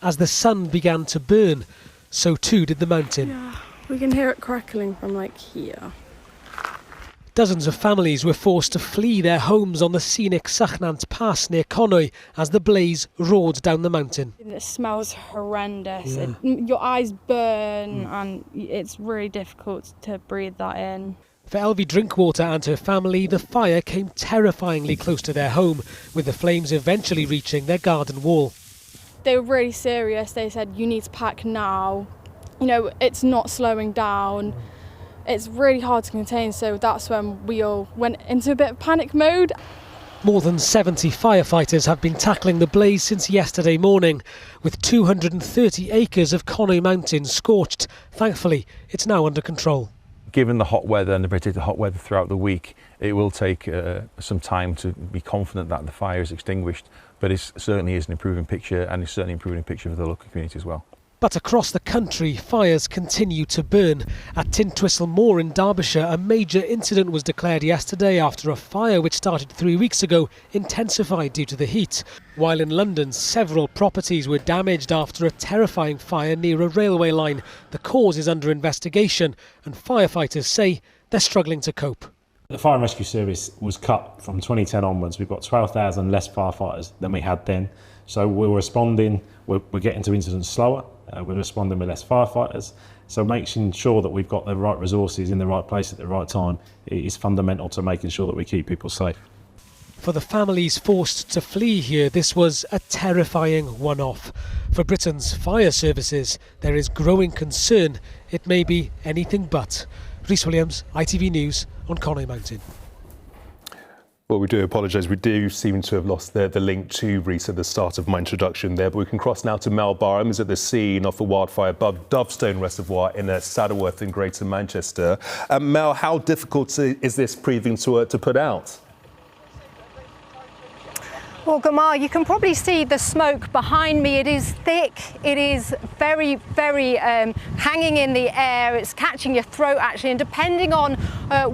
as the sun began to burn. So too did the mountain. Yeah, we can hear it crackling from like here. Dozens of families were forced to flee their homes on the scenic Sachnant Pass near Conwy as the blaze roared down the mountain. It smells horrendous. Your eyes burn and it's really difficult to breathe that in. For Elvie Drinkwater and her family, the fire came terrifyingly close to their home, with the flames eventually reaching their garden wall. They were really serious. They said, you need to pack now. You know, it's not slowing down. It's really hard to contain, so that's when we all went into a bit of panic mode. More than 70 firefighters have been tackling the blaze since yesterday morning, with 230 acres of Conwy Mountain scorched. Thankfully, it's now under control. Given the hot weather and the predicted hot weather throughout the week, it will take some time to be confident that the fire is extinguished, but it certainly is an improving picture, and it's certainly improving picture for the local community as well. But across the country, fires continue to burn. At Tintwistle Moor in Derbyshire, a major incident was declared yesterday after a fire which started 3 weeks ago intensified due to the heat. While in London, several properties were damaged after a terrifying fire near a railway line. The cause is under investigation, and firefighters say they're struggling to cope. The fire and rescue service was cut from 2010 onwards. We've got 12,000 less firefighters than we had then. So we're responding, we're getting to incidents slower. We're responding with less firefighters, so making sure that we've got the right resources in the right place at the right time is fundamental to making sure that we keep people safe. For the families forced to flee here, this was a terrifying one-off. For Britain's fire services, there is growing concern it may be anything but. Rhys Williams, ITV News on Conwy Mountain. Well, we do apologise. We do seem to have lost the link to Rhys at the start of my introduction there, but we can cross now to Mel Barham, who's at the scene of the wildfire above Dovestone Reservoir in Saddleworth in Greater Manchester. Mel, how difficult is this proving to put out? Well, Gamal, you can probably see the smoke behind me. It is thick. It is very, very hanging in the air. It's catching your throat, actually. And depending on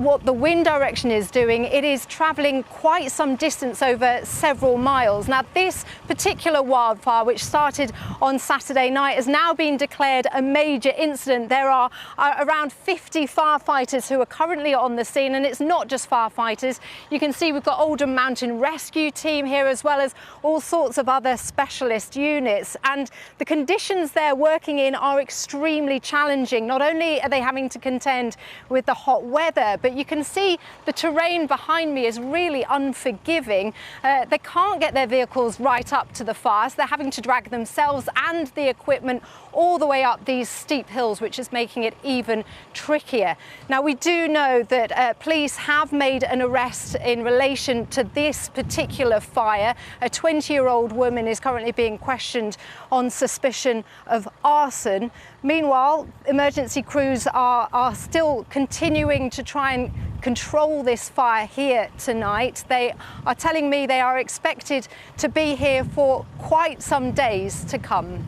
what the wind direction is doing, it is travelling quite some distance over several miles. Now, this particular wildfire, which started on Saturday night, has now been declared a major incident. There are around 50 firefighters who are currently on the scene. And it's not just firefighters. You can see we've got Oldham Mountain Rescue Team here, as well as all sorts of other specialist units, and the conditions they're working in are extremely challenging. Not only are they having to contend with the hot weather, but you can see the terrain behind me is really unforgiving. They can't get their vehicles right up to the fire, so they're having to drag themselves and the equipment all the way up these steep hills, which is making it even trickier. Now, we do know that police have made an arrest in relation to this particular fire. A 20-year-old woman is currently being questioned on suspicion of arson. Meanwhile, emergency crews are still continuing to try and control this fire here tonight. They are telling me they are expected to be here for quite some days to come.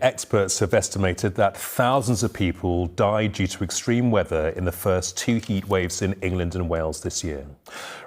Experts have estimated that thousands of people died due to extreme weather in the first 2 heat waves in England and Wales this year.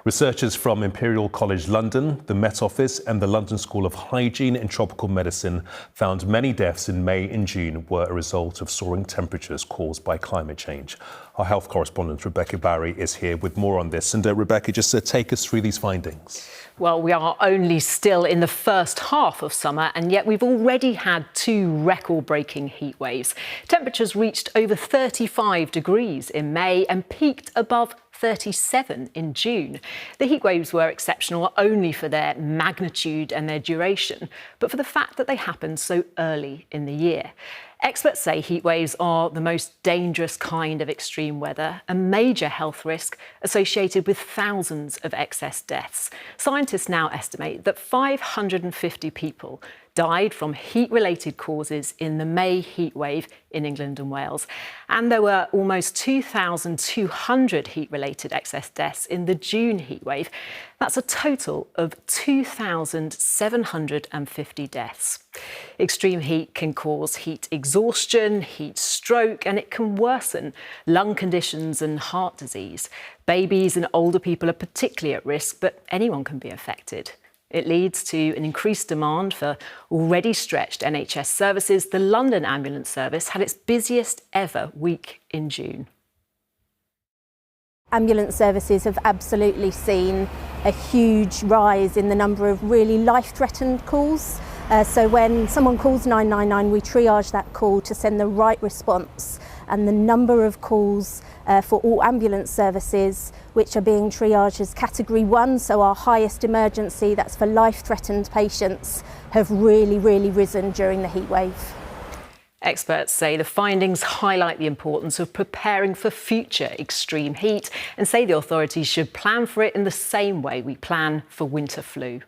Researchers from Imperial College London, the Met Office and the London School of Hygiene and Tropical Medicine found many deaths in May and June were a result of soaring temperatures caused by climate change. Our health correspondent Rebecca Barry is here with more on this. And Rebecca, just take us through these findings. Well, we are only still in the first half of summer, and yet we've already had 2 record-breaking heat waves. Temperatures reached over 35 degrees in May and peaked above 37 in June. The heat waves were exceptional not only for their magnitude and their duration, but for the fact that they happened so early in the year. Experts say heat waves are the most dangerous kind of extreme weather, a major health risk associated with thousands of excess deaths. Scientists now estimate that 550 people died from heat-related causes in the May heatwave in England and Wales. And there were almost 2,200 heat-related excess deaths in the June heatwave. That's a total of 2,750 deaths. Extreme heat can cause heat exhaustion, heat stroke, and it can worsen lung conditions and heart disease. Babies and older people are particularly at risk, but anyone can be affected. It leads to an increased demand for already stretched NHS services. The London ambulance service had its busiest ever week in June. Ambulance services have absolutely seen a huge rise in the number of really life-threatened calls. So when someone calls 999, we triage that call to send the right response. And the number of calls for all ambulance services which are being triaged as category 1, so our highest emergency, that's for life-threatened patients, have really risen during the heatwave. Experts say the findings highlight the importance of preparing for future extreme heat and say the authorities should plan for it in the same way we plan for winter flu.